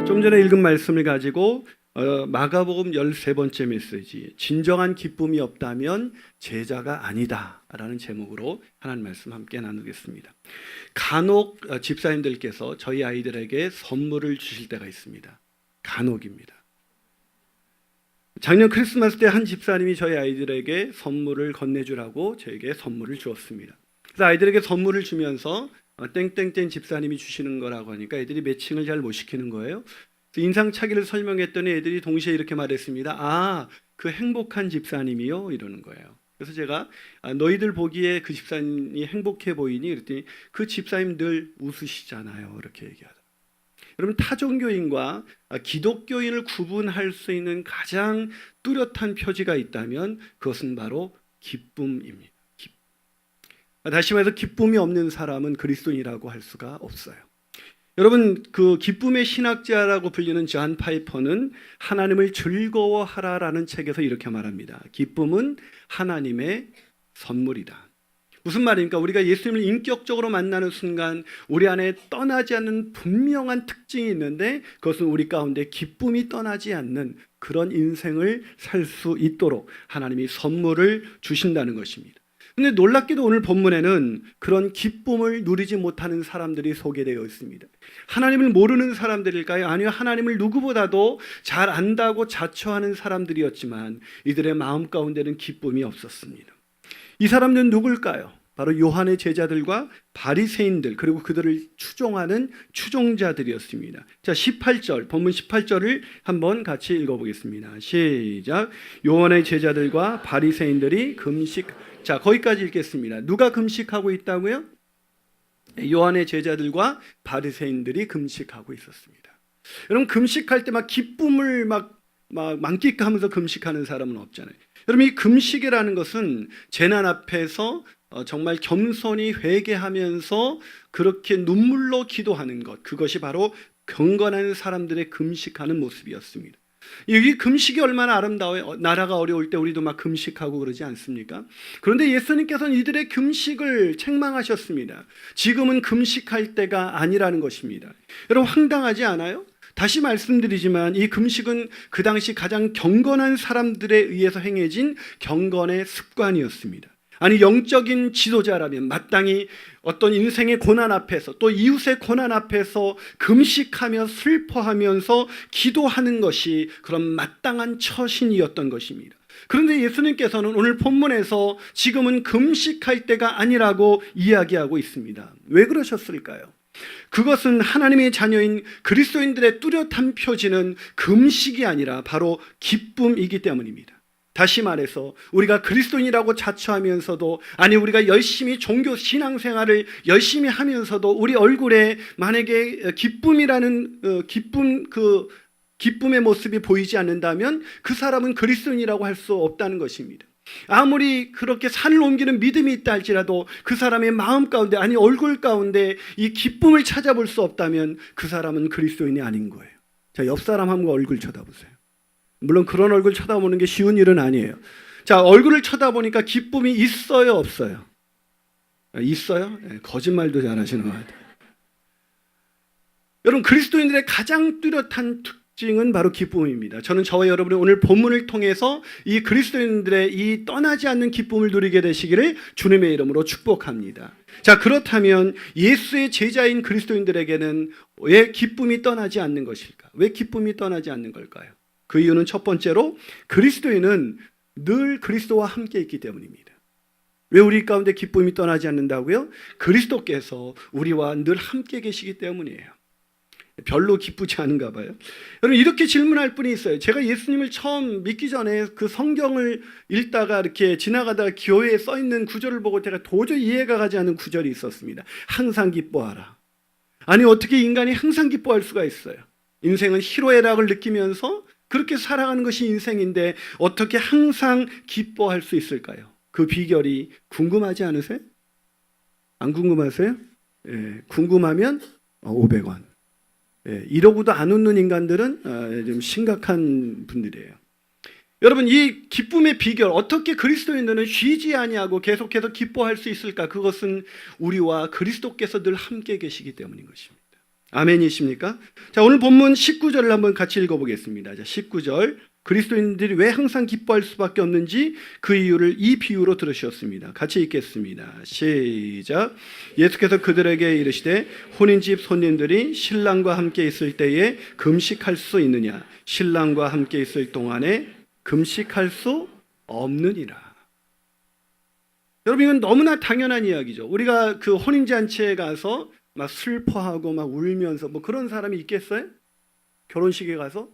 좀 전에 읽은 말씀을 가지고 마가복음 13번째 메시지, 진정한 기쁨이 없다면 제자가 아니다 라는 제목으로 하나님 말씀 함께 나누겠습니다. 간혹 집사님들께서 저희 아이들에게 선물을 주실 때가 있습니다. 간혹입니다. 작년 크리스마스 때 한 집사님이 저희 아이들에게 선물을 건네주라고 저에게 선물을 주었습니다. 그래서 아이들에게 선물을 주면서 땡땡땡 집사님이 주시는 거라고 하니까 애들이 매칭을 잘 못 시키는 거예요. 인상착의를 설명했더니 애들이 동시에 이렇게 말했습니다. 아, 그 행복한 집사님이요? 이러는 거예요. 그래서 제가 너희들 보기에 그 집사님이 행복해 보이니? 그랬더니 그 집사님 늘 웃으시잖아요. 이렇게 얘기하더라고요. 여러분, 타종교인과 기독교인을 구분할 수 있는 가장 뚜렷한 표지가 있다면 그것은 바로 기쁨입니다. 다시 말해서 기쁨이 없는 사람은 그리스도인이라고 할 수가 없어요. 여러분, 그 기쁨의 신학자라고 불리는 존 파이퍼는 하나님을 즐거워하라라는 책에서 이렇게 말합니다. 기쁨은 하나님의 선물이다. 무슨 말입니까? 우리가 예수님을 인격적으로 만나는 순간 우리 안에 떠나지 않는 분명한 특징이 있는데 그것은 우리 가운데 기쁨이 떠나지 않는 그런 인생을 살 수 있도록 하나님이 선물을 주신다는 것입니다. 근데 놀랍게도 오늘 본문에는 그런 기쁨을 누리지 못하는 사람들이 소개되어 있습니다. 하나님을 모르는 사람들일까요? 아니요, 하나님을 누구보다도 잘 안다고 자처하는 사람들이었지만 이들의 마음 가운데는 기쁨이 없었습니다. 이 사람들은 누굴까요? 바로 요한의 제자들과 바리새인들, 그리고 그들을 추종하는 추종자들이었습니다. 자, 18절, 본문 18절을 한번 같이 읽어보겠습니다. 시작. 요한의 제자들과 바리새인들이 금식. 자, 거기까지 읽겠습니다. 누가 금식하고 있다고요? 요한의 제자들과 바리새인들이 금식하고 있었습니다. 여러분, 금식할 때 막 기쁨을 막 만끽하면서 금식하는 사람은 없잖아요. 여러분, 이 금식이라는 것은 재난 앞에서 정말 겸손히 회개하면서 그렇게 눈물로 기도하는 것, 그것이 바로 경건한 사람들의 금식하는 모습이었습니다. 여기 금식이 얼마나 아름다워요. 나라가 어려울 때 우리도 막 금식하고 그러지 않습니까? 그런데 예수님께서는 이들의 금식을 책망하셨습니다. 지금은 금식할 때가 아니라는 것입니다. 여러분, 황당하지 않아요? 다시 말씀드리지만 이 금식은 그 당시 가장 경건한 사람들에 의해서 행해진 경건의 습관이었습니다. 아니, 영적인 지도자라면 마땅히 어떤 인생의 고난 앞에서 또 이웃의 고난 앞에서 금식하며 슬퍼하면서 기도하는 것이 그런 마땅한 처신이었던 것입니다. 그런데 예수님께서는 오늘 본문에서 지금은 금식할 때가 아니라고 이야기하고 있습니다. 왜 그러셨을까요? 그것은 하나님의 자녀인 그리스도인들의 뚜렷한 표지는 금식이 아니라 바로 기쁨이기 때문입니다. 다시 말해서 우리가 그리스도인이라고 자처하면서도, 아니 우리가 열심히 종교 신앙생활을 열심히 하면서도 우리 얼굴에 만약에 기쁨이라는 기쁨의 모습이 보이지 않는다면 그 사람은 그리스도인이라고 할 수 없다는 것입니다. 아무리 그렇게 산을 옮기는 믿음이 있다 할지라도 그 사람의 마음 가운데, 아니 얼굴 가운데 이 기쁨을 찾아볼 수 없다면 그 사람은 그리스도인이 아닌 거예요. 자, 옆 사람 한번 얼굴 쳐다보세요. 물론 그런 얼굴 쳐다보는 게 쉬운 일은 아니에요. 자, 얼굴을 쳐다보니까 기쁨이 있어요, 없어요? 있어요? 네, 거짓말도 잘하시는 것 같아요. 여러분, 그리스도인들의 가장 뚜렷한 특징은 바로 기쁨입니다. 저는 저와 여러분이 오늘 본문을 통해서 이 그리스도인들의 이 떠나지 않는 기쁨을 누리게 되시기를 주님의 이름으로 축복합니다. 자, 그렇다면 예수의 제자인 그리스도인들에게는 왜 기쁨이 떠나지 않는 것일까? 왜 기쁨이 떠나지 않는 걸까요? 그 이유는 첫 번째로 그리스도인은 늘 그리스도와 함께 있기 때문입니다. 왜 우리 가운데 기쁨이 떠나지 않는다고요? 그리스도께서 우리와 늘 함께 계시기 때문이에요. 별로 기쁘지 않은가 봐요. 여러분, 이렇게 질문할 분이 있어요. 제가 예수님을 처음 믿기 전에 그 성경을 읽다가 이렇게 지나가다가 교회에 써 있는 구절을 보고 제가 도저히 이해가 가지 않는 구절이 있었습니다. 항상 기뻐하라. 아니, 어떻게 인간이 항상 기뻐할 수가 있어요? 인생은 희로애락을 느끼면서 그렇게 살아가는 것이 인생인데 어떻게 항상 기뻐할 수 있을까요? 그 비결이 궁금하지 않으세요? 안 궁금하세요? 예, 궁금하면 500원. 예, 이러고도 안 웃는 인간들은 좀 심각한 분들이에요. 여러분, 이 기쁨의 비결, 어떻게 그리스도인들은 쉬지 아니하고 계속해서 기뻐할 수 있을까? 그것은 우리와 그리스도께서 늘 함께 계시기 때문인 것입니다. 아멘이십니까? 자, 오늘 본문 19절을 한번 같이 읽어보겠습니다. 자, 19절. 그리스도인들이 왜 항상 기뻐할 수밖에 없는지 그 이유를 이 비유로 들으셨습니다. 같이 읽겠습니다. 시작. 예수께서 그들에게 이르시되 혼인집 손님들이 신랑과 함께 있을 때에 금식할 수 있느냐? 신랑과 함께 있을 동안에 금식할 수 없느니라. 여러분, 이건 너무나 당연한 이야기죠. 우리가 그 혼인잔치에 가서 막 슬퍼하고 막 울면서 뭐 그런 사람이 있겠어요? 결혼식에 가서?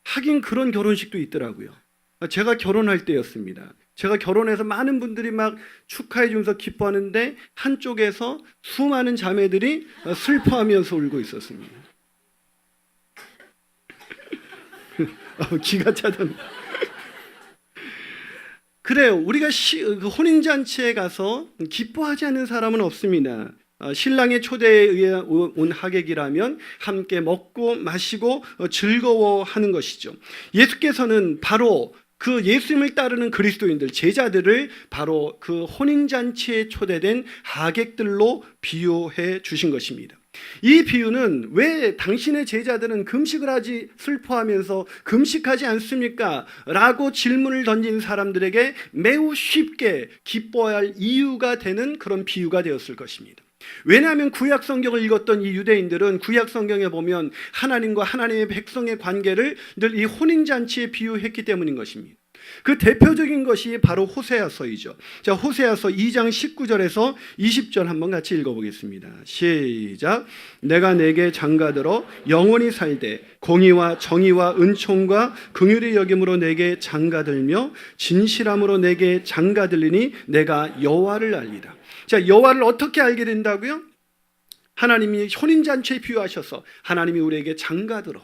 하긴 그런 결혼식도 있더라고요. 제가 결혼할 때였습니다. 제가 결혼해서 많은 분들이 막 축하해 주면서 기뻐하는데 한쪽에서 수많은 자매들이 슬퍼하면서 울고 있었습니다. 기가 차던. 그래요. 우리가 그 혼인잔치에 가서 기뻐하지 않는 사람은 없습니다. 신랑의 초대에 의해 온 하객이라면 함께 먹고 마시고 즐거워하는 것이죠. 예수께서는 바로 그 예수님을 따르는 그리스도인들, 제자들을 바로 그 혼인잔치에 초대된 하객들로 비유해 주신 것입니다. 이 비유는 왜 당신의 제자들은 금식을 하지 슬퍼하면서 금식하지 않습니까? 라고 질문을 던진 사람들에게 매우 쉽게 기뻐할 이유가 되는 그런 비유가 되었을 것입니다. 왜냐하면 구약 성경을 읽었던 이 유대인들은 구약 성경에 보면 하나님과 하나님의 백성의 관계를 늘 이 혼인잔치에 비유했기 때문인 것입니다. 그 대표적인 것이 바로 호세아서이죠. 자, 호세아서 2장 19절에서 20절 한번 같이 읽어보겠습니다. 시작. 내가 내게 장가들어 영원히 살되 공의와 정의와 은총과 긍휼의 여김으로 내게 장가들며 진실함으로 내게 장가들리니 내가 여호와를 알리라. 자, 여호와를 어떻게 알게 된다고요? 하나님이 혼인잔치에 비유하셔서 하나님이 우리에게 장가들어,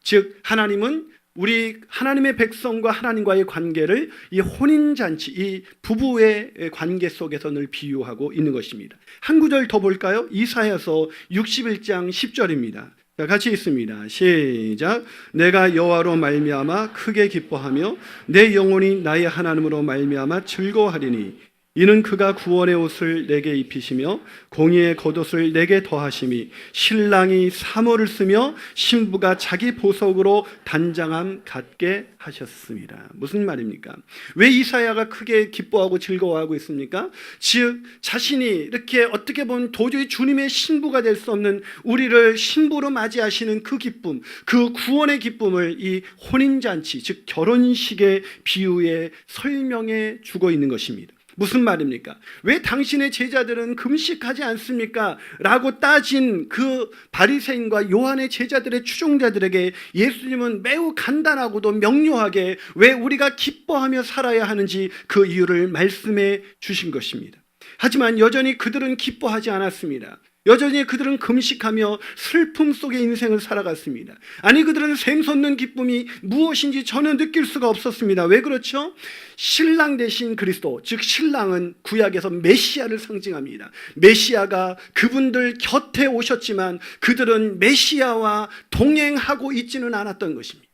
즉 하나님은 우리 하나님의 백성과 하나님과의 관계를 이 혼인잔치, 이 부부의 관계 속에서 늘 비유하고 있는 것입니다. 한 구절 더 볼까요? 이사야서 61장 10절입니다. 자, 같이 읽습니다. 시작. 내가 여호와로 말미암아 크게 기뻐하며 내 영혼이 나의 하나님으로 말미암아 즐거워하리니 이는 그가 구원의 옷을 내게 입히시며 공의의 겉옷을 내게 더하심이 신랑이 사모를 쓰며 신부가 자기 보석으로 단장함 갖게 하셨습니다. 무슨 말입니까? 왜 이사야가 크게 기뻐하고 즐거워하고 있습니까? 즉 자신이 이렇게 어떻게 보면 도저히 주님의 신부가 될 수 없는 우리를 신부로 맞이하시는 그 기쁨, 그 구원의 기쁨을 이 혼인잔치, 즉 결혼식의 비유에 설명해 주고 있는 것입니다. 무슨 말입니까? 왜 당신의 제자들은 금식하지 않습니까? 라고 따진 그 바리새인과 요한의 제자들의 추종자들에게 예수님은 매우 간단하고도 명료하게 왜 우리가 기뻐하며 살아야 하는지 그 이유를 말씀해 주신 것입니다. 하지만 여전히 그들은 기뻐하지 않았습니다. 여전히 그들은 금식하며 슬픔 속의 인생을 살아갔습니다. 아니, 그들은 샘솟는 기쁨이 무엇인지 전혀 느낄 수가 없었습니다. 왜 그렇죠? 신랑 대신 그리스도, 즉 신랑은 구약에서 메시아를 상징합니다. 메시아가 그분들 곁에 오셨지만 그들은 메시아와 동행하고 있지는 않았던 것입니다.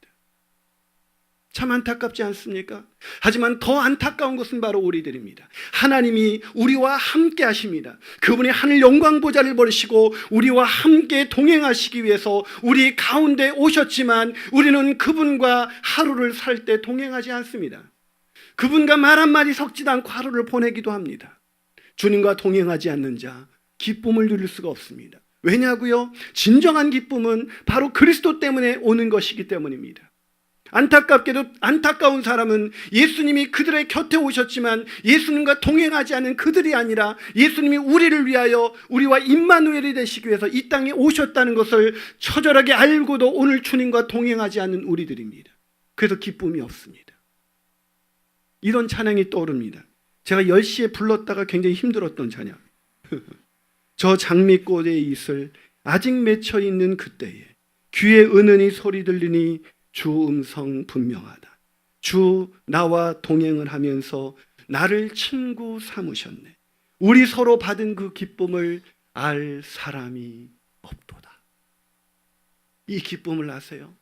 참 안타깝지 않습니까? 하지만 더 안타까운 것은 바로 우리들입니다. 하나님이 우리와 함께 하십니다. 그분이 하늘 영광 보좌를 버리시고 우리와 함께 동행하시기 위해서 우리 가운데 오셨지만 우리는 그분과 하루를 살 때 동행하지 않습니다. 그분과 말 한마디 섞지도 않고 하루를 보내기도 합니다. 주님과 동행하지 않는 자 기쁨을 누릴 수가 없습니다. 왜냐고요? 진정한 기쁨은 바로 그리스도 때문에 오는 것이기 때문입니다. 안타깝게도 안타까운 사람은 예수님이 그들의 곁에 오셨지만 예수님과 동행하지 않은 그들이 아니라 예수님이 우리를 위하여 우리와 임마누엘이 되시기 위해서 이 땅에 오셨다는 것을 처절하게 알고도 오늘 주님과 동행하지 않는 우리들입니다. 그래서 기쁨이 없습니다. 이런 찬양이 떠오릅니다. 제가 10시에 불렀다가 굉장히 힘들었던 찬양. 저 장미꽃의 이슬 아직 맺혀 있는 그때에 귀에 은은히 소리 들리니 주 음성 분명하다. 주 나와 동행을 하면서 나를 친구 삼으셨네. 우리 서로 받은 그 기쁨을 알 사람이 없도다. 이 기쁨을 아세요?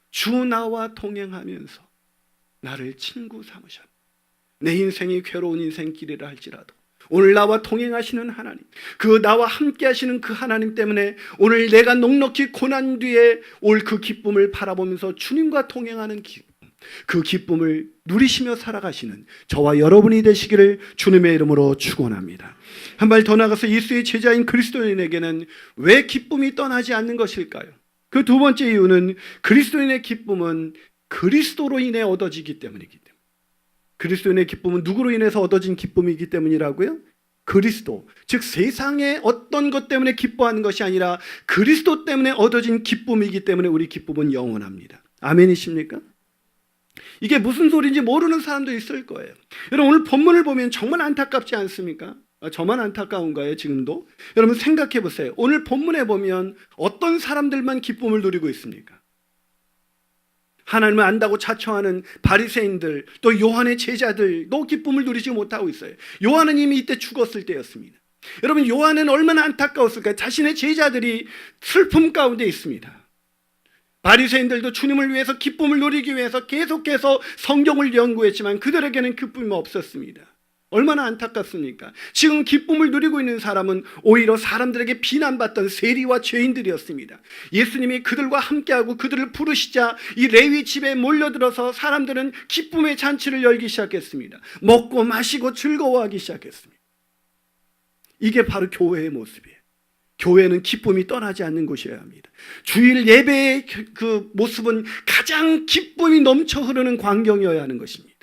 주 나와 동행하면서 나를 친구 삼으셨네. 내 인생이 괴로운 인생길이라 할지라도 오늘 나와 동행하시는 하나님, 그 나와 함께 하시는 그 하나님 때문에 오늘 내가 넉넉히 고난 뒤에 올 그 기쁨을 바라보면서 주님과 동행하는 기쁨, 그 기쁨을 누리시며 살아가시는 저와 여러분이 되시기를 주님의 이름으로 축원합니다. 한 발 더 나가서 예수의 제자인 그리스도인에게는 왜 기쁨이 떠나지 않는 것일까요? 그 두 번째 이유는 그리스도인의 기쁨은 그리스도로 인해 얻어지기 때문이기 때문에. 그리스도인의 기쁨은 누구로 인해서 얻어진 기쁨이기 때문이라고요? 그리스도, 즉 세상의 어떤 것 때문에 기뻐하는 것이 아니라 그리스도 때문에 얻어진 기쁨이기 때문에 우리 기쁨은 영원합니다. 아멘이십니까? 이게 무슨 소리인지 모르는 사람도 있을 거예요. 여러분, 오늘 본문을 보면 정말 안타깝지 않습니까? 저만 안타까운가요, 지금도? 여러분 생각해 보세요. 오늘 본문에 보면 어떤 사람들만 기쁨을 누리고 있습니까? 하나님을 안다고 자처하는 바리새인들, 또 요한의 제자들도 기쁨을 누리지 못하고 있어요. 요한은 이미 이때 죽었을 때였습니다. 여러분, 요한은 얼마나 안타까웠을까요? 자신의 제자들이 슬픔 가운데 있습니다. 바리새인들도 주님을 위해서 기쁨을 누리기 위해서 계속해서 성경을 연구했지만 그들에게는 기쁨이 없었습니다. 얼마나 안타깝습니까? 지금 기쁨을 누리고 있는 사람은 오히려 사람들에게 비난받던 세리와 죄인들이었습니다. 예수님이 그들과 함께하고 그들을 부르시자 이 레위 집에 몰려들어서 사람들은 기쁨의 잔치를 열기 시작했습니다. 먹고 마시고 즐거워하기 시작했습니다. 이게 바로 교회의 모습이에요. 교회는 기쁨이 떠나지 않는 곳이어야 합니다. 주일 예배의 그 모습은 가장 기쁨이 넘쳐 흐르는 광경이어야 하는 것입니다.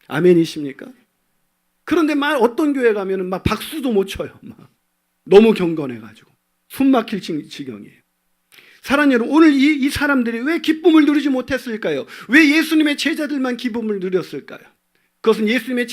아멘이십니까? 그런데 어떤 교회 가면은 막 박수도 못 쳐요. 막 너무 경건해가지고 숨 막힐 지경이에요. 사랑하는 여러분, 오늘 이 사람들이 왜 기쁨을 누리지 못했을까요? 왜 예수님의 제자들만 기쁨을 누렸을까요? 그것은 예수님의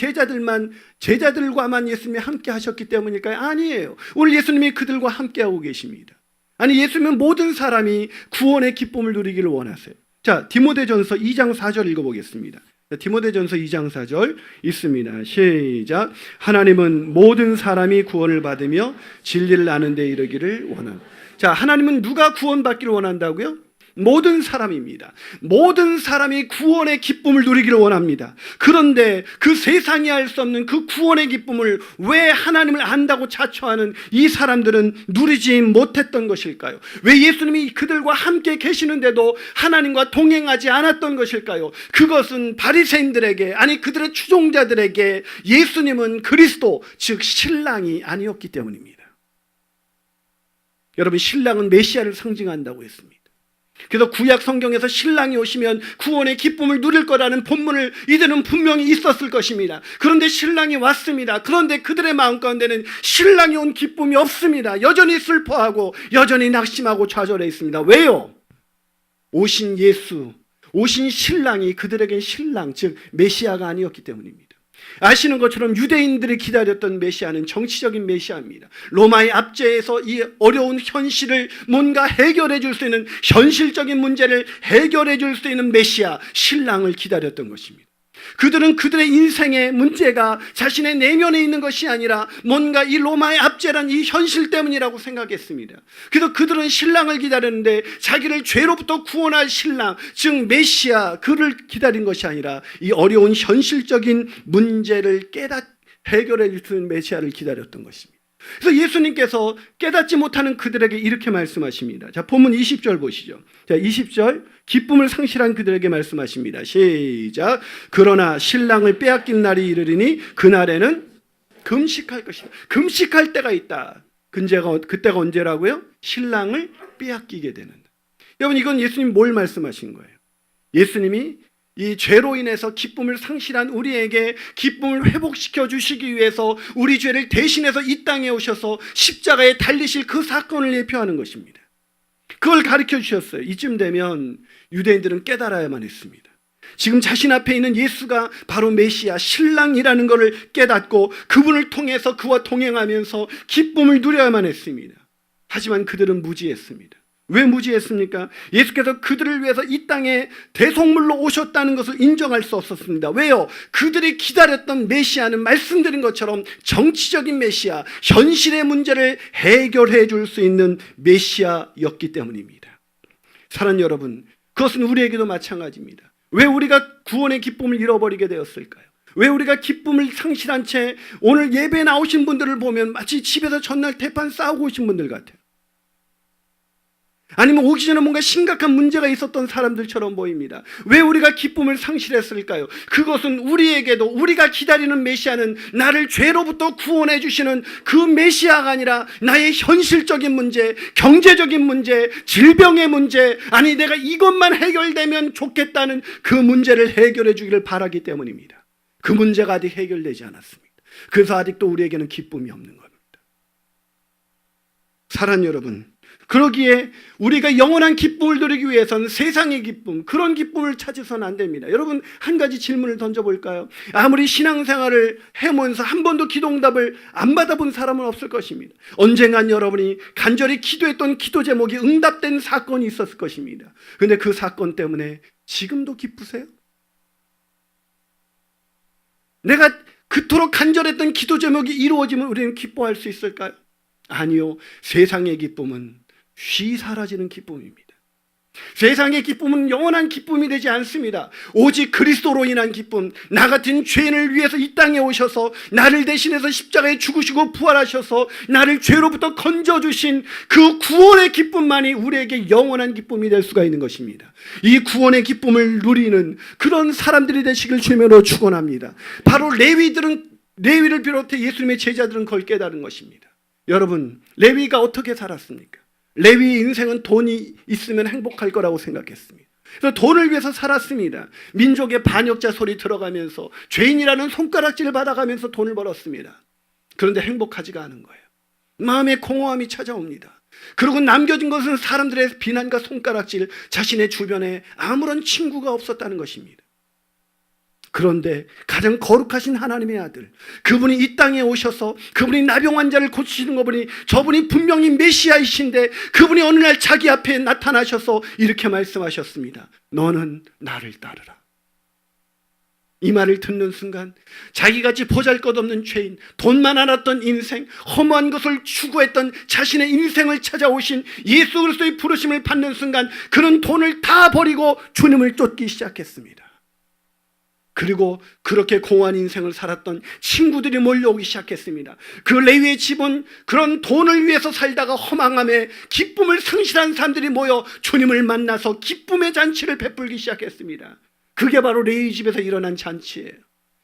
제자들과만 예수님이 함께 하셨기 때문일까요? 아니에요. 오늘 예수님이 그들과 함께하고 계십니다. 아니, 예수님은 모든 사람이 구원의 기쁨을 누리기를 원하세요. 자, 디모데전서 2장 4절 읽어보겠습니다. 디모데전서 2장 4절 있습니다. 시작. 하나님은 모든 사람이 구원을 받으며 진리를 아는 데 이르기를 원합니다. 자, 하나님은 누가 구원받기를 원한다고요? 모든 사람입니다. 모든 사람이 구원의 기쁨을 누리기를 원합니다. 그런데 그 세상이 알 수 없는 그 구원의 기쁨을 왜 하나님을 안다고 자처하는 이 사람들은 누리지 못했던 것일까요? 왜 예수님이 그들과 함께 계시는데도 하나님과 동행하지 않았던 것일까요? 그것은 바리새인들에게, 아니 그들의 추종자들에게 예수님은 그리스도, 즉 신랑이 아니었기 때문입니다. 여러분, 신랑은 메시아를 상징한다고 했습니다. 그래서 구약 성경에서 신랑이 오시면 구원의 기쁨을 누릴 거라는 본문을 이들은 분명히 있었을 것입니다. 그런데 신랑이 왔습니다. 그런데 그들의 마음 가운데는 신랑이 온 기쁨이 없습니다. 여전히 슬퍼하고 여전히 낙심하고 좌절해 있습니다. 왜요? 오신 예수, 오신 신랑이 그들에겐 신랑, 즉 메시아가 아니었기 때문입니다. 아시는 것처럼 유대인들이 기다렸던 메시아는 정치적인 메시아입니다. 로마의 압제에서 이 어려운 현실을 뭔가 해결해 줄 수 있는, 현실적인 문제를 해결해 줄 수 있는 메시아, 신랑을 기다렸던 것입니다. 그들은 그들의 인생의 문제가 자신의 내면에 있는 것이 아니라 뭔가 이 로마의 압제란 이 현실 때문이라고 생각했습니다. 그래서 그들은 신랑을 기다렸는데 자기를 죄로부터 구원할 신랑, 즉 메시아, 그를 기다린 것이 아니라 이 어려운 현실적인 문제를 해결해 줄 수 있는 메시아를 기다렸던 것입니다. 그래서 예수님께서 깨닫지 못하는 그들에게 이렇게 말씀하십니다. 자, 본문 20절 보시죠. 자, 20절, 기쁨을 상실한 그들에게 말씀하십니다. 시작. 그러나 신랑을 빼앗긴 날이 이르리니 그날에는 금식할 것이다. 금식할 때가 있다. 그때가 언제라고요? 신랑을 빼앗기게 되는. 여러분, 이건 예수님 뭘 말씀하신 거예요? 예수님이 이 죄로 인해서 기쁨을 상실한 우리에게 기쁨을 회복시켜 주시기 위해서 우리 죄를 대신해서 이 땅에 오셔서 십자가에 달리실 그 사건을 예표하는 것입니다. 그걸 가르쳐 주셨어요. 이쯤 되면 유대인들은 깨달아야만 했습니다. 지금 자신 앞에 있는 예수가 바로 메시아, 신랑이라는 것을 깨닫고 그분을 통해서 그와 동행하면서 기쁨을 누려야만 했습니다. 하지만 그들은 무지했습니다. 왜 무지했습니까? 예수께서 그들을 위해서 이 땅에 대속물로 오셨다는 것을 인정할 수 없었습니다. 왜요? 그들이 기다렸던 메시아는 말씀드린 것처럼 정치적인 메시아, 현실의 문제를 해결해 줄 수 있는 메시아였기 때문입니다. 사랑하는 여러분, 그것은 우리에게도 마찬가지입니다. 왜 우리가 구원의 기쁨을 잃어버리게 되었을까요? 왜 우리가 기쁨을 상실한 채 오늘 예배에 나오신 분들을 보면 마치 집에서 전날 대판 싸우고 오신 분들 같아요. 아니면 오기 전에 뭔가 심각한 문제가 있었던 사람들처럼 보입니다. 왜 우리가 기쁨을 상실했을까요? 그것은 우리에게도 우리가 기다리는 메시아는 나를 죄로부터 구원해 주시는 그 메시아가 아니라 나의 현실적인 문제, 경제적인 문제, 질병의 문제, 아니 내가 이것만 해결되면 좋겠다는 그 문제를 해결해 주기를 바라기 때문입니다. 그 문제가 아직 해결되지 않았습니다. 그래서 아직도 우리에게는 기쁨이 없는 겁니다. 사랑하는 여러분, 그러기에 우리가 영원한 기쁨을 누리기 위해서는 세상의 기쁨, 그런 기쁨을 찾아서는 안 됩니다. 여러분, 한 가지 질문을 던져볼까요? 아무리 신앙생활을 해오면서 한 번도 기도응답을 안 받아본 사람은 없을 것입니다. 언젠간 여러분이 간절히 기도했던 기도 제목이 응답된 사건이 있었을 것입니다. 그런데 그 사건 때문에 지금도 기쁘세요? 내가 그토록 간절했던 기도 제목이 이루어지면 우리는 기뻐할 수 있을까요? 아니요. 세상의 기쁨은 쉬 사라지는 기쁨입니다. 세상의 기쁨은 영원한 기쁨이 되지 않습니다. 오직 그리스도로 인한 기쁨, 나 같은 죄인을 위해서 이 땅에 오셔서 나를 대신해서 십자가에 죽으시고 부활하셔서 나를 죄로부터 건져주신 그 구원의 기쁨만이 우리에게 영원한 기쁨이 될 수가 있는 것입니다. 이 구원의 기쁨을 누리는 그런 사람들이 되시길 주님으로 축원합니다. 바로 레위를 비롯해 예수님의 제자들은 그걸 깨달은 것입니다. 여러분, 레위가 어떻게 살았습니까? 레위의 인생은 돈이 있으면 행복할 거라고 생각했습니다. 그래서 돈을 위해서 살았습니다. 민족의 반역자 소리 들어가면서 죄인이라는 손가락질을 받아가면서 돈을 벌었습니다. 그런데 행복하지가 않은 거예요. 마음에 공허함이 찾아옵니다. 그리고 남겨진 것은 사람들의 비난과 손가락질, 자신의 주변에 아무런 친구가 없었다는 것입니다. 그런데 가장 거룩하신 하나님의 아들, 그분이 이 땅에 오셔서 그분이 나병 환자를 고치시는 거 보니 저분이 분명히 메시아이신데 그분이 어느 날 자기 앞에 나타나셔서 이렇게 말씀하셨습니다. 너는 나를 따르라. 이 말을 듣는 순간 자기같이 보잘것없는 죄인, 돈만 알았던 인생, 허무한 것을 추구했던 자신의 인생을 찾아오신 예수 그리스도의 부르심을 받는 순간 그는 돈을 다 버리고 주님을 쫓기 시작했습니다. 그리고 그렇게 공허한 인생을 살았던 친구들이 몰려오기 시작했습니다. 그 레위의 집은 그런 돈을 위해서 살다가 허망함에 기쁨을 상실한 사람들이 모여 주님을 만나서 기쁨의 잔치를 베풀기 시작했습니다. 그게 바로 레위 집에서 일어난 잔치예요.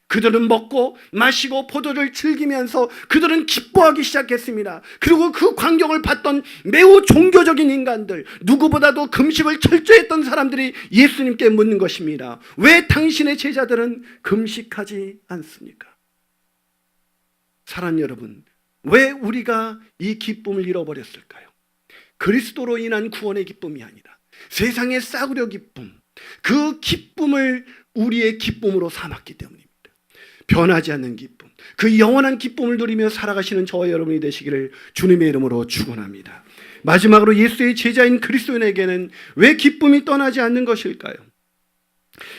그들은 먹고 마시고 포도를 즐기면서 그들은 기뻐하기 시작했습니다. 그리고 그 광경을 봤던 매우 종교적인 인간들, 누구보다도 금식을 철저히 했던 사람들이 예수님께 묻는 것입니다. 왜 당신의 제자들은 금식하지 않습니까? 사랑하는 여러분, 왜 우리가 이 기쁨을 잃어버렸을까요? 그리스도로 인한 구원의 기쁨이 아니라 세상의 싸구려 기쁨, 그 기쁨을 우리의 기쁨으로 삼았기 때문입니다. 변하지 않는 기쁨, 그 영원한 기쁨을 누리며 살아가시는 저와 여러분이 되시기를 주님의 이름으로 축원합니다. 마지막으로 예수의 제자인 그리스도인에게는 왜 기쁨이 떠나지 않는 것일까요?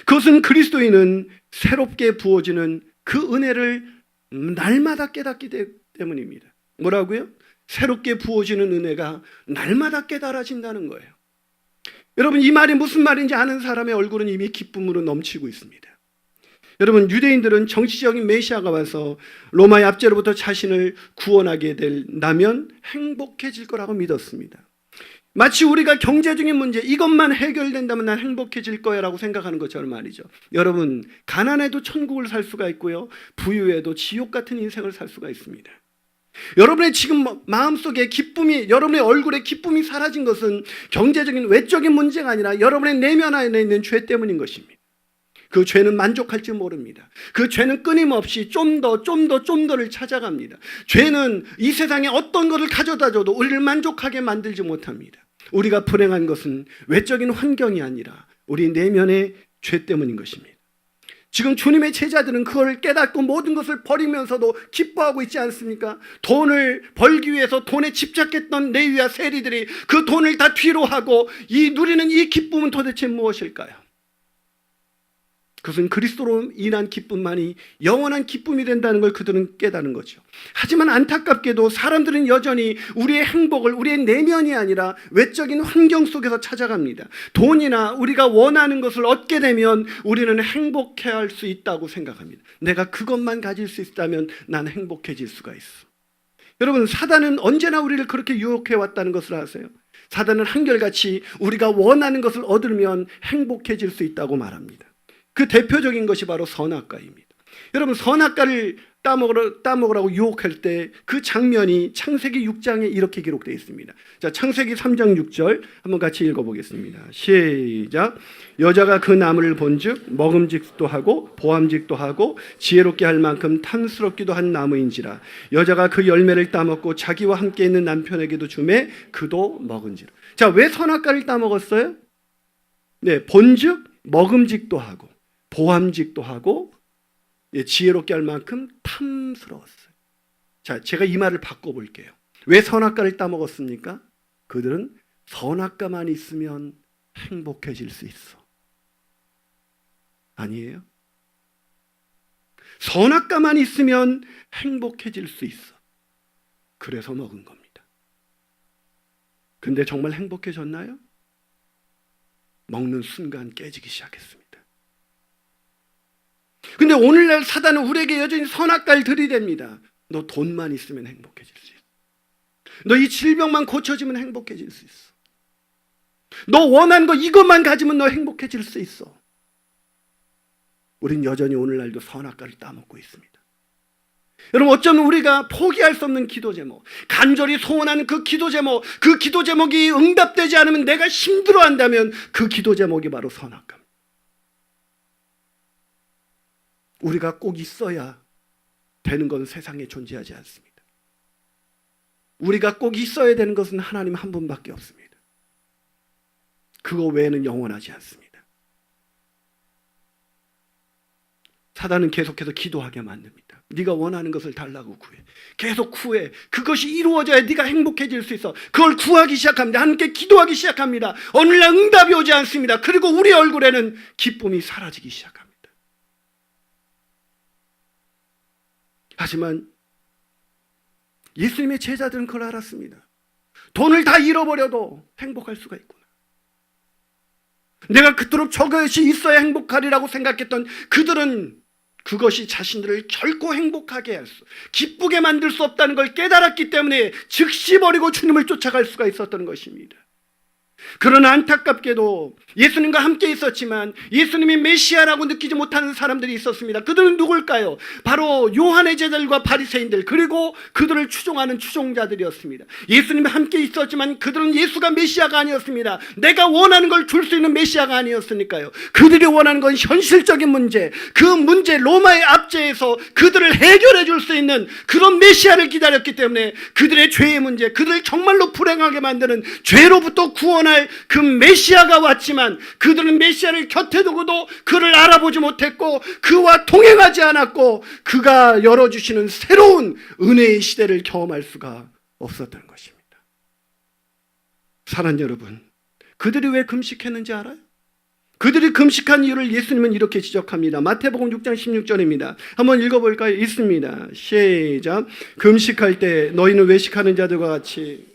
그것은 그리스도인은 새롭게 부어지는 그 은혜를 날마다 깨닫기 때문입니다. 뭐라고요? 새롭게 부어지는 은혜가 날마다 깨달아진다는 거예요. 여러분, 이 말이 무슨 말인지 아는 사람의 얼굴은 이미 기쁨으로 넘치고 있습니다. 여러분, 유대인들은 정치적인 메시아가 와서 로마의 압제로부터 자신을 구원하게 된다면 행복해질 거라고 믿었습니다. 마치 우리가 경제적인 문제 이것만 해결된다면 난 행복해질 거야 라고 생각하는 것처럼 말이죠. 여러분, 가난해도 천국을 살 수가 있고요, 부유해도 지옥 같은 인생을 살 수가 있습니다. 여러분의 지금 마음속에 기쁨이, 여러분의 얼굴에 기쁨이 사라진 것은 경제적인 외적인 문제가 아니라 여러분의 내면 안에 있는 죄 때문인 것입니다. 그 죄는 만족할 줄 모릅니다. 그 죄는 끊임없이 좀 더를 찾아갑니다. 죄는 이 세상에 어떤 것을 가져다 줘도 우리를 만족하게 만들지 못합니다. 우리가 불행한 것은 외적인 환경이 아니라 우리 내면의 죄 때문인 것입니다. 지금 주님의 제자들은 그걸 깨닫고 모든 것을 버리면서도 기뻐하고 있지 않습니까? 돈을 벌기 위해서 돈에 집착했던 레위와 세리들이 그 돈을 다 뒤로 하고 누리는 이 기쁨은 도대체 무엇일까요? 그것은 그리스도로 인한 기쁨만이 영원한 기쁨이 된다는 걸 그들은 깨닫는 거죠. 하지만 안타깝게도 사람들은 여전히 우리의 행복을 우리의 내면이 아니라 외적인 환경 속에서 찾아갑니다. 돈이나 우리가 원하는 것을 얻게 되면 우리는 행복해할 수 있다고 생각합니다. 내가 그것만 가질 수 있다면 난 행복해질 수가 있어. 여러분, 사단은 언제나 우리를 그렇게 유혹해 왔다는 것을 아세요? 사단은 한결같이 우리가 원하는 것을 얻으면 행복해질 수 있다고 말합니다. 그 대표적인 것이 바로 선악과입니다. 여러분, 선악과를 따먹으라고 유혹할 때 그 장면이 창세기 6장에 이렇게 기록되어 있습니다. 자, 창세기 3장 6절 한번 같이 읽어보겠습니다. 시작. 여자가 그 나무를 본즉 먹음직도 하고 보암직도 하고 지혜롭게 할 만큼 탐스럽기도 한 나무인지라. 여자가 그 열매를 따먹고 자기와 함께 있는 남편에게도 주매 그도 먹은지라. 자, 왜 선악과를 따먹었어요? 네, 본즉 먹음직도 하고 보암직도 하고 지혜롭게 할 만큼 탐스러웠어요. 자, 제가 이 말을 바꿔볼게요. 왜 선악과를 따먹었습니까? 그들은 선악과만 있으면 행복해질 수 있어. 아니에요? 선악과만 있으면 행복해질 수 있어. 그래서 먹은 겁니다. 근데 정말 행복해졌나요? 먹는 순간 깨지기 시작했습니다. 근데 오늘날 사단은 우리에게 여전히 선악과를 들이댑니다. 너 돈만 있으면 행복해질 수 있어. 너 이 질병만 고쳐지면 행복해질 수 있어. 너 원하는 거 이것만 가지면 너 행복해질 수 있어. 우린 여전히 오늘날도 선악과를 따먹고 있습니다. 여러분, 어쩌면 우리가 포기할 수 없는 기도 제목, 간절히 소원하는 그 기도 제목이 응답되지 않으면 내가 힘들어한다면 그 기도 제목이 바로 선악과입니다. 우리가 꼭 있어야 되는 건 세상에 존재하지 않습니다. 우리가 꼭 있어야 되는 것은 하나님 한 분밖에 없습니다. 그거 외에는 영원하지 않습니다. 사단은 계속해서 기도하게 만듭니다. 네가 원하는 것을 달라고 구해. 계속 구해. 그것이 이루어져야 네가 행복해질 수 있어. 그걸 구하기 시작합니다. 하나님께 기도하기 시작합니다. 오늘날 응답이 오지 않습니다. 그리고 우리 얼굴에는 기쁨이 사라지기 시작합니다. 하지만 예수님의 제자들은 그걸 알았습니다. 돈을 다 잃어버려도 행복할 수가 있구나. 내가 그토록 저것이 있어야 행복하리라고 생각했던 그들은 그것이 자신들을 결코 행복하게 할 수, 기쁘게 만들 수 없다는 걸 깨달았기 때문에 즉시 버리고 주님을 쫓아갈 수가 있었던 것입니다. 그러나 안타깝게도 예수님과 함께 있었지만 예수님이 메시아라고 느끼지 못하는 사람들이 있었습니다. 그들은 누굴까요? 바로 요한의 제자들과 바리새인들, 그리고 그들을 추종하는 추종자들이었습니다. 예수님과 함께 있었지만 그들은 예수가 메시아가 아니었습니다. 내가 원하는 걸 줄 수 있는 메시아가 아니었으니까요. 그들이 원하는 건 현실적인 문제, 그 문제 로마의 압제에서 그들을 해결해 줄 수 있는 그런 메시아를 기다렸기 때문에 그들의 죄의 문제, 그들을 정말로 불행하게 만드는 죄로부터 구원할 그 메시아가 왔지만 그들은 메시아를 곁에 두고도 그를 알아보지 못했고 그와 동행하지 않았고 그가 열어주시는 새로운 은혜의 시대를 경험할 수가 없었던 것입니다. 사랑하는 여러분, 그들이 왜 금식했는지 알아요? 그들이 금식한 이유를 예수님은 이렇게 지적합니다. 마태복음 6장 16절입니다. 한번 읽어볼까요? 있습니다. 시작. 금식할 때 너희는 외식하는 자들과 같이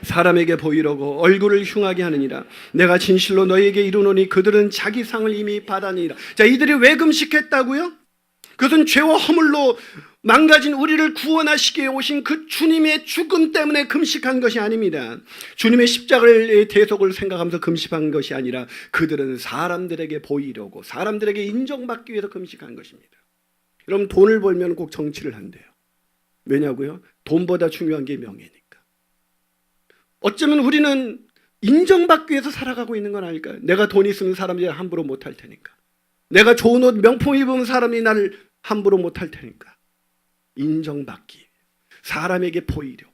사람에게 보이려고 얼굴을 흉하게 하느니라. 내가 진실로 너희에게 이르노니 그들은 자기 상을 이미 받았느니라. 자, 이들이 왜 금식했다고요? 그것은 죄와 허물로 망가진 우리를 구원하시기에 오신 그 주님의 죽음 때문에 금식한 것이 아닙니다. 주님의 십자가의 대속을 생각하면서 금식한 것이 아니라 그들은 사람들에게 보이려고, 사람들에게 인정받기 위해서 금식한 것입니다. 여러분, 돈을 벌면 꼭 정치를 한대요. 왜냐고요? 돈보다 중요한 게 명예니까. 어쩌면 우리는 인정받기 위해서 살아가고 있는 건 아닐까요? 내가 돈 있으면 사람들이 함부로 못할 테니까. 내가 좋은 옷 명품 입으면 사람이 나를 함부로 못할 테니까. 인정받기, 사람에게 보이려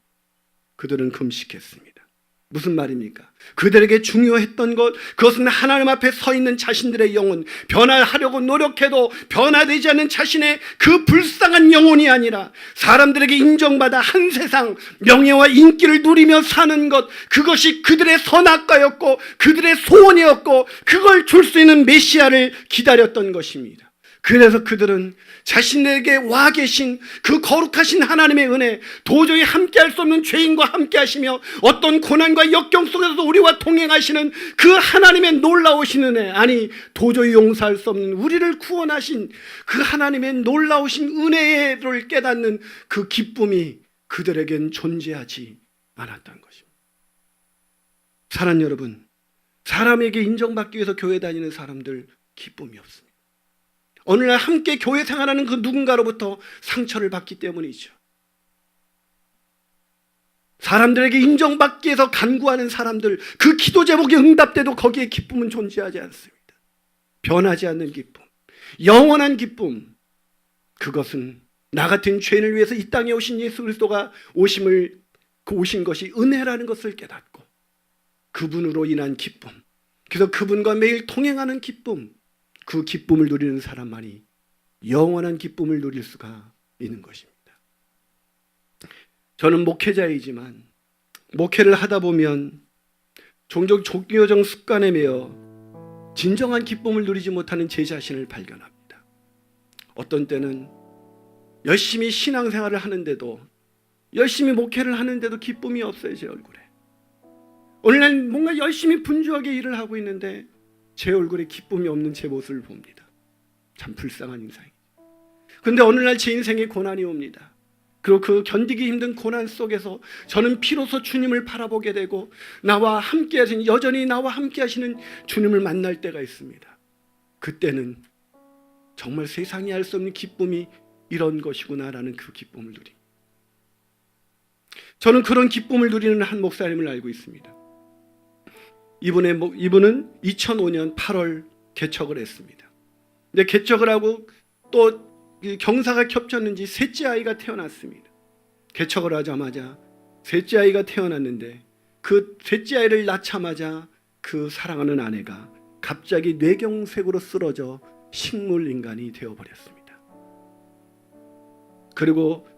그들은 금식했습니다. 무슨 말입니까? 그들에게 중요했던 것, 그것은 하나님 앞에 서 있는 자신들의 영혼, 변화하려고 노력해도 변화되지 않는 자신의 그 불쌍한 영혼이 아니라 사람들에게 인정받아 한 세상 명예와 인기를 누리며 사는 것, 그것이 그들의 선악과였고 그들의 소원이었고 그걸 줄 수 있는 메시아를 기다렸던 것입니다. 그래서 그들은 자신에게 와 계신 그 거룩하신 하나님의 은혜, 도저히 함께할 수 없는 죄인과 함께 하시며 어떤 고난과 역경 속에서도 우리와 동행하시는 그 하나님의 놀라우신 은혜, 아니 도저히 용서할 수 없는 우리를 구원하신 그 하나님의 놀라우신 은혜를 깨닫는 그 기쁨이 그들에겐 존재하지 않았던 것입니다. 사랑하는 여러분, 사람에게 인정받기 위해서 교회 다니는 사람들 기쁨이 없습니다. 어느 날 함께 교회 생활하는 그 누군가로부터 상처를 받기 때문이죠. 사람들에게 인정받기 위해서 간구하는 사람들, 그 기도 제목이 응답돼도 거기에 기쁨은 존재하지 않습니다. 변하지 않는 기쁨, 영원한 기쁨, 그것은 나 같은 죄인을 위해서 이 땅에 오신 예수 그리스도가 오신 것이 은혜라는 것을 깨닫고 그분으로 인한 기쁨, 그래서 그분과 매일 동행하는 기쁨, 그 기쁨을 누리는 사람만이 영원한 기쁨을 누릴 수가 있는 것입니다. 저는 목회자이지만 목회를 하다 보면 종종 종교적 습관에 매여 진정한 기쁨을 누리지 못하는 제 자신을 발견합니다. 어떤 때는 열심히 신앙생활을 하는데도, 열심히 목회를 하는데도 기쁨이 없어요, 제 얼굴에. 오늘날 뭔가 열심히 분주하게 일을 하고 있는데 제 얼굴에 기쁨이 없는 제 모습을 봅니다. 참 불쌍한 인상이죠. 그런데 어느 날 제 인생에 고난이 옵니다. 그리고 그 견디기 힘든 고난 속에서 저는 비로소 주님을 바라보게 되고 여전히 나와 함께 하시는 주님을 만날 때가 있습니다. 그때는 정말 세상이 알 수 없는 기쁨이 이런 것이구나라는 그 기쁨을 누립니다. 저는 그런 기쁨을 누리는 한 목사님을 알고 있습니다. 이분은 2005년 8월 개척을 했습니다. 근데 개척을 하고 또 경사가 겹쳤는지 셋째 아이가 태어났습니다. 개척을 하자마자 셋째 아이가 태어났는데 그 셋째 아이를 낳자마자 그 사랑하는 아내가 갑자기 뇌경색으로 쓰러져 식물인간이 되어버렸습니다. 그리고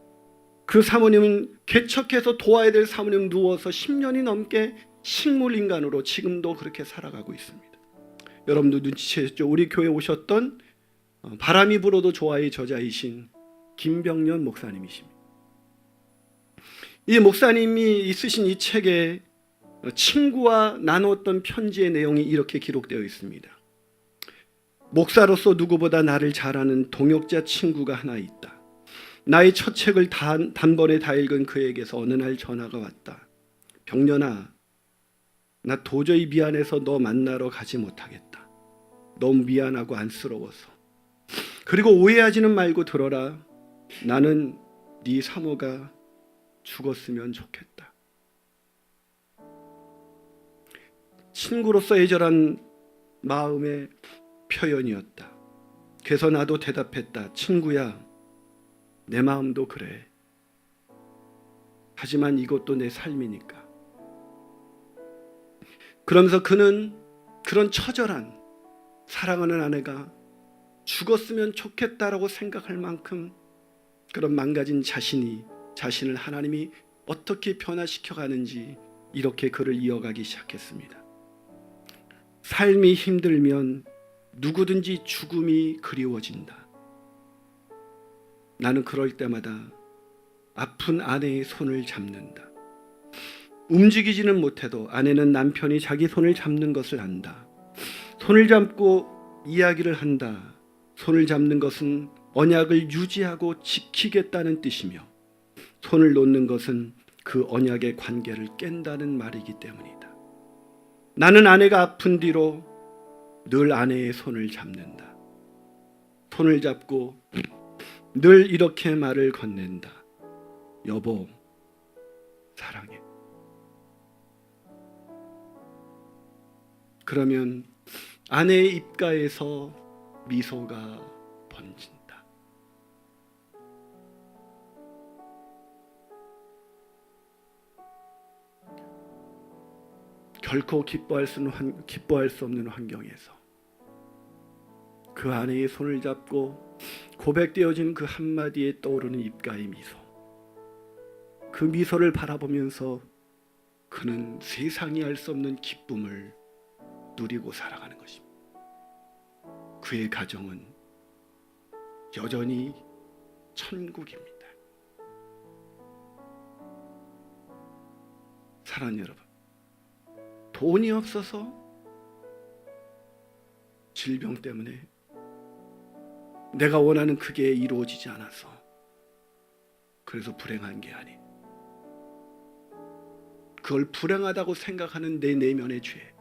그 사모님은 개척해서 도와야 될 사모님 누워서 10년이 넘게 식물인간으로 지금도 그렇게 살아가고 있습니다. 여러분도 눈치채셨죠? 우리 교회 오셨던 바람이 불어도 좋아의 저자이신 김병년 목사님이십니다. 이 목사님이 쓰신 이 책에 친구와 나누었던 편지의 내용이 이렇게 기록되어 있습니다. 목사로서 누구보다 나를 잘 아는 동역자 친구가 하나 있다. 나의 첫 책을 단번에 다 읽은 그에게서 어느 날 전화가 왔다. 병년아, 나 도저히 미안해서 너 만나러 가지 못하겠다. 너무 미안하고 안쓰러워서. 그리고 오해하지는 말고 들어라. 나는 네 사모가 죽었으면 좋겠다. 친구로서 애절한 마음의 표현이었다. 그래서 나도 대답했다. 친구야, 내 마음도 그래. 하지만 이것도 내 삶이니까. 그러면서 그는 그런 처절한 사랑하는 아내가 죽었으면 좋겠다라고 생각할 만큼 그런 망가진 자신을 하나님이 어떻게 변화시켜 가는지 이렇게 글을 이어가기 시작했습니다. 삶이 힘들면 누구든지 죽음이 그리워진다. 나는 그럴 때마다 아픈 아내의 손을 잡는다. 움직이지는 못해도 아내는 남편이 자기 손을 잡는 것을 안다. 손을 잡고 이야기를 한다. 손을 잡는 것은 언약을 유지하고 지키겠다는 뜻이며 손을 놓는 것은 그 언약의 관계를 깬다는 말이기 때문이다. 나는 아내가 아픈 뒤로 늘 아내의 손을 잡는다. 손을 잡고 늘 이렇게 말을 건넨다. 여보, 사랑해. 그러면 아내의 입가에서 미소가 번진다. 결코 기뻐할 수 없는 환경에서 그 아내의 손을 잡고 고백되어진 그 한마디에 떠오르는 입가의 미소, 그 미소를 바라보면서 그는 세상이 알 수 없는 기쁨을 누리고 살아가는 것입니다. 그의 가정은 여전히 천국입니다. 사랑하는 여러분, 돈이 없어서, 질병 때문에, 내가 원하는 그게 이루어지지 않아서 그래서 불행한 게 아닌, 그걸 불행하다고 생각하는 내 내면의 죄,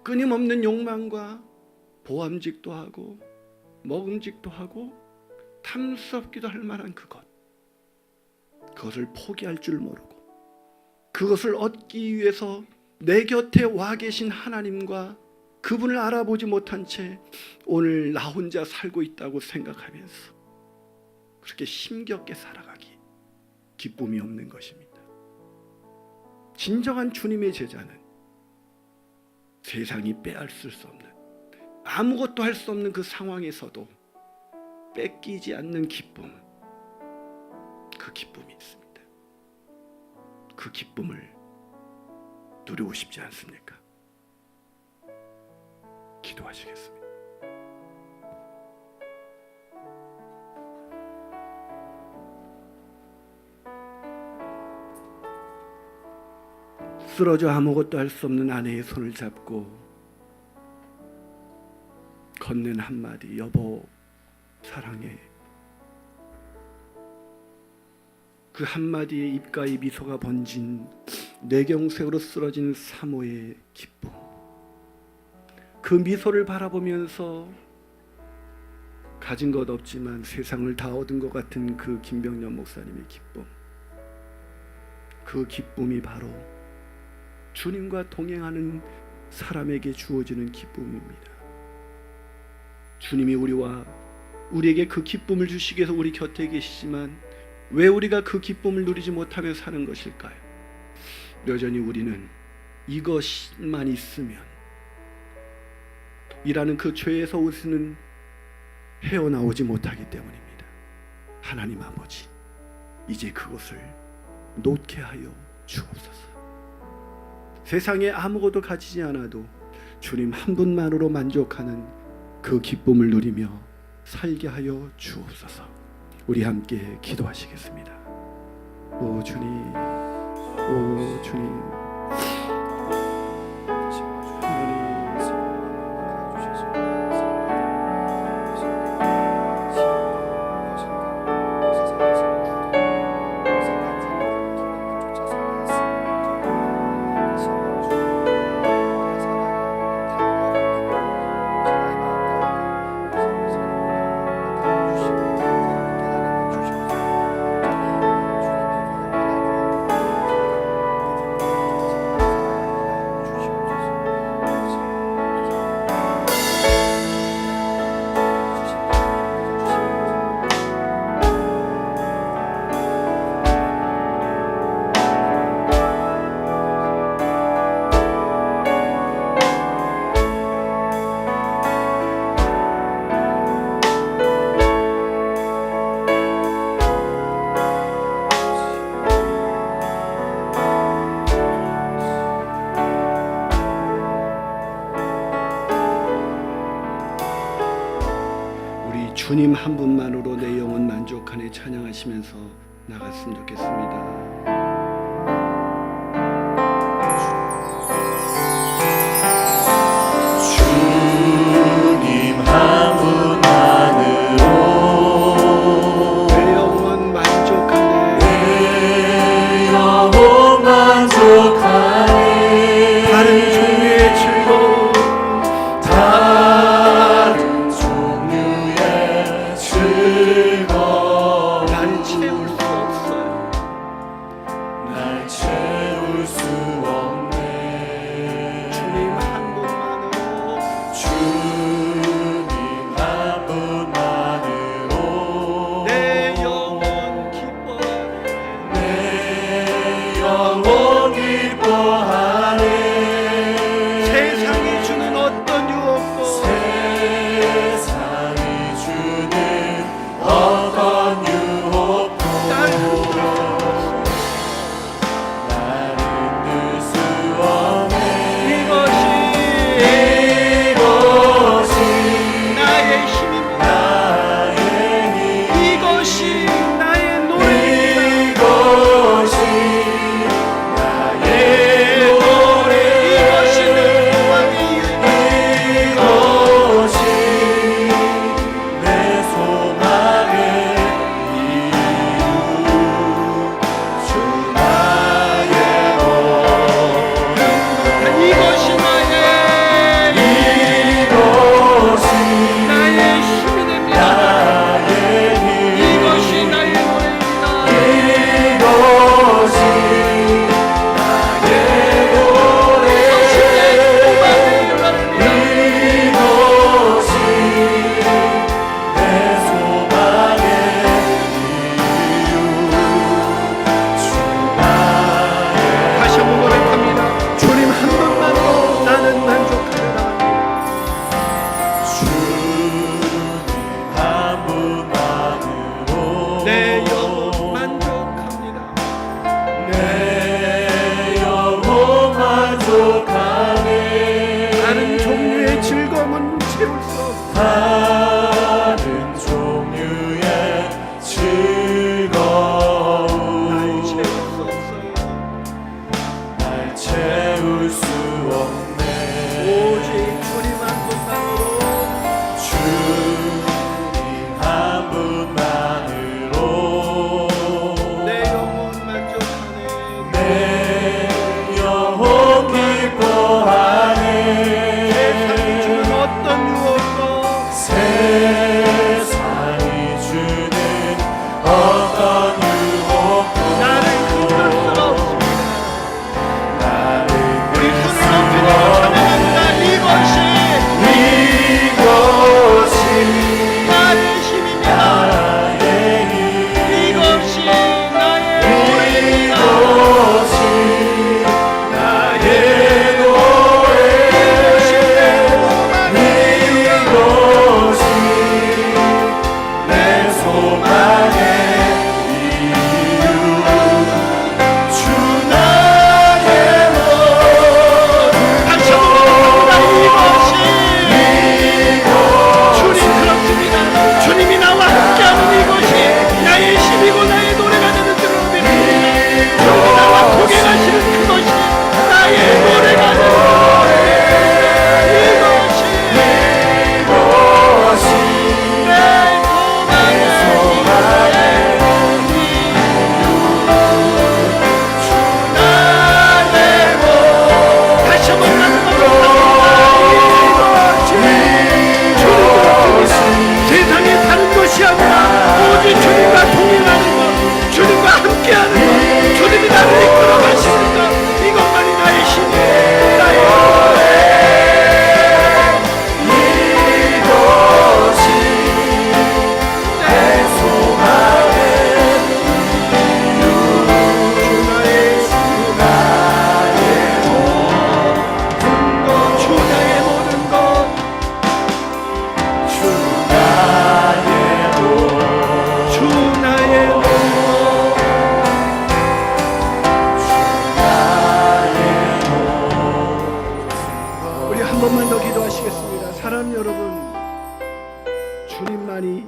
끊임없는 욕망과 보암직도 하고 먹음직도 하고 탐스럽기도 할 만한 그것을 포기할 줄 모르고, 그것을 얻기 위해서 내 곁에 와 계신 하나님과 그분을 알아보지 못한 채 오늘 나 혼자 살고 있다고 생각하면서 그렇게 힘겹게 살아가기, 기쁨이 없는 것입니다. 진정한 주님의 제자는 세상이 빼앗을 수 없는, 아무것도 할 수 없는 그 상황에서도 뺏기지 않는 기쁨, 그 기쁨이 있습니다. 그 기쁨을 누리고 싶지 않습니까? 기도하시겠습니다. 쓰러져 아무것도 할 수 없는 아내의 손을 잡고 건넨 한마디, 여보 사랑해. 그 한마디에 입가에 미소가 번진 뇌경색으로 쓰러진 사모의 기쁨, 그 미소를 바라보면서 가진 것 없지만 세상을 다 얻은 것 같은 그 김병년 목사님의 기쁨, 그 기쁨이 바로 주님과 동행하는 사람에게 주어지는 기쁨입니다. 주님이 우리에게 그 기쁨을 주시기 위해서 우리 곁에 계시지만 왜 우리가 그 기쁨을 누리지 못하며 사는 것일까요? 여전히 우리는 이것만 있으면 이라는 그 죄에서 우리는 헤어나오지 못하기 때문입니다. 하나님 아버지, 이제 그것을 놓게 하여 주옵소서. 세상에 아무것도 가지지 않아도 주님 한 분만으로 만족하는 그 기쁨을 누리며 살게 하여 주옵소서. 우리 함께 기도하시겠습니다. 오 주님, 오 주님, 주님 한 분만으로 내 영혼 만족하네 찬양하시면서 나갔으면 좋겠습니다. 주님 한 분만으로 내 영혼 만족하네, 내 영혼 만족하네. 다른 종류의 즐거움, 다른 종류의 즐거움 난 채울 수 없어요. 다른 종류의 즐거움 날 채울 수 없네. 오직 주님 한 분만으로 주님 한 분만으로 내 영혼 만족하네. 내 영혼 기뻐하네. 세상이 주는 어떤 유혹도 세상이 주는 어떤 유혹도 나를 흔들 수가 없습니다. 나를 우리 손을 높이고 찬양합니다. 이것이 나의 힘입니다. 나의 힘 이것이 나의 노래입니다. 이것이 나의 노래 이것이 내 소망의 이유 주 나의 다시 한번 주님 그렇습니다. 주님이 나와 함께하는 이것이 나의 힘이고 나의 노래가 되는 줄을 믿습니다. 주님이 나와 동행하시는 그것이 나의 노래가 되는 이것이 내 소망의 다시 한번 세상에 다른 것이 아니라 오직 주님과 동행하는 것, 주님과 함께하는 것, 주님이 나를 이끌어 가시는 것, 이것만이 나의 힘이에요. 나의 이것이 내 소망의 주 나의 모든 것, 주 나의 주 나의 우리 한 번만 더 기도하시겠습니다. 사랑하는 여러분, 주님만이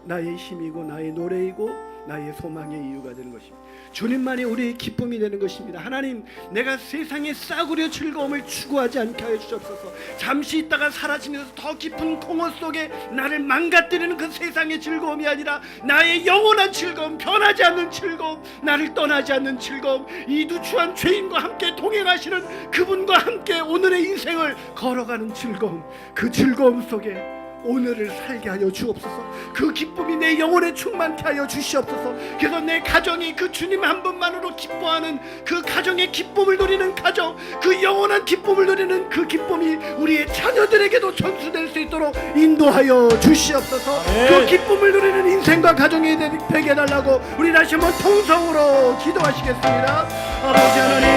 나의 힘이고 나의 노래이고 나의 소망의 이유가 되는 것입니다. 주님만이 우리의 기쁨이 되는 것입니다. 하나님, 내가 세상의 싸구려 즐거움을 추구하지 않게 하여 주옵소서. 잠시 있다가 사라지면서 더 깊은 공허 속에 나를 망가뜨리는 그 세상의 즐거움이 아니라 나의 영원한 즐거움, 변하지 않는 즐거움, 나를 떠나지 않는 즐거움, 이 누추한 죄인과 함께 동행하시는 그분과 함께 오늘의 인생을 걸어가는 즐거움, 그 즐거움 속에 오늘을 살게 하여 주옵소서. 그 기쁨이 내 영혼에 충만케 하여 주시옵소서. 그래서 내 가정이 그 주님 한 분만으로 기뻐하는 그 가정의 기쁨을 누리는 가정, 그 영원한 기쁨을 누리는 그 기쁨이 우리의 자녀들에게도 전수될 수 있도록 인도하여 주시옵소서. 그 기쁨을 누리는 인생과 가정이 되게 해달라고 우리 다시 한번 통성으로 기도하시겠습니다. 아버지 하나님,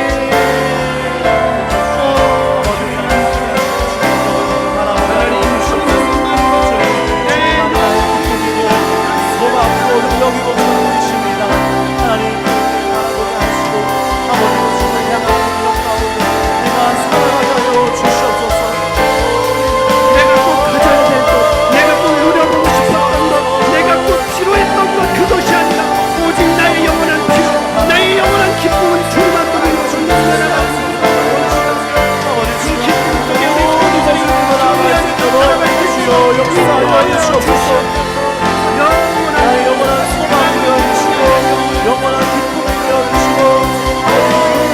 여기고 주십니다. 하나님 아버지 하시고 아버지로 주를 향한 능력 가운데 내가 살아가게 하여 주시옵소서. 내가 꼭 가져야 될 것, 내가 꼭 누려보고 싶었던 것, 내가 꼭 필요했던 것, 그것이 아니라 오직 나의 영원한 피로, 나의 영원한 기쁨은 주만 보는 순간이라. 그 기쁨 속에 우리 성도들이 승리하는 그 사람을 주시오. 역사하여 주시옵소서. 나의 영원한 소망을 되어주시고 영원한 기쁨을 되어주시고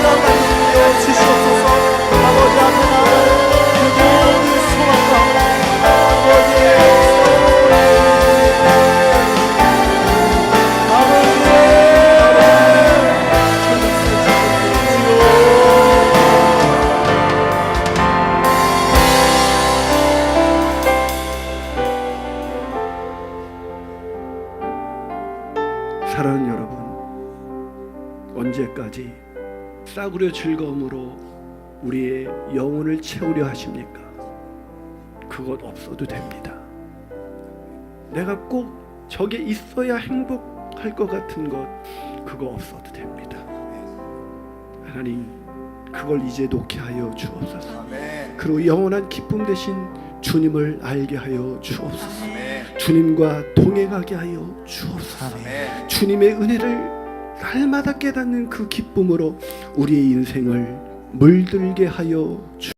아버지 은혜를 주시옵소서. 아버지 앞에 나는 그 모든 소망과 아버지의 사랑하는 여러분, 언제까지 싸구려 즐거움으로 우리의 영혼을 채우려 하십니까? 그것 없어도 됩니다. 내가 꼭 저게 있어야 행복할 것 같은 것, 그거 없어도 됩니다. 하나님, 그걸 이제 놓게 하여 주옵소서. 그리고 영원한 기쁨 대신 주님을 알게 하여 주옵소서. 주님과 동행하게 하여 주옵소서. 주님의 은혜를 날마다 깨닫는 그 기쁨으로 우리의 인생을 물들게 하여 주옵소서.